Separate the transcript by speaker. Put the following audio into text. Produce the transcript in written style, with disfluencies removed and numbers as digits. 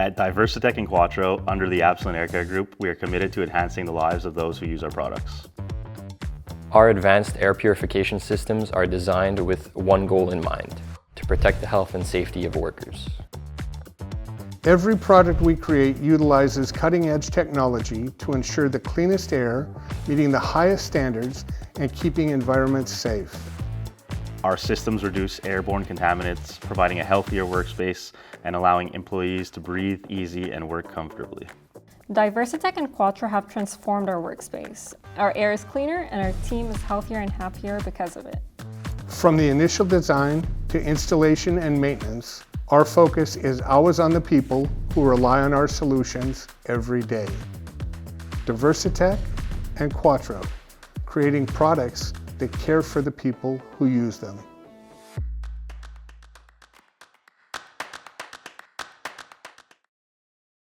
Speaker 1: At Diversitech and QUATRO, under the Absolent Air Care Group, we are committed to enhancing the lives of those who use our products.
Speaker 2: Our advanced air purification systems are designed with one goal in mind: to protect the health and safety of workers.
Speaker 3: Every product we create utilizes cutting-edge technology to ensure the cleanest air, meeting the highest standards, and keeping environments safe.
Speaker 1: Our systems reduce airborne contaminants, providing a healthier workspace and allowing employees to breathe easy and work comfortably.
Speaker 4: Diversitech and QUATRO have transformed our workspace. Our air is cleaner and our team is healthier and happier because of it.
Speaker 3: From the initial design to installation and maintenance, our focus is always on the people who rely on our solutions every day. Diversitech and QUATRO, creating products that care for the people who use them.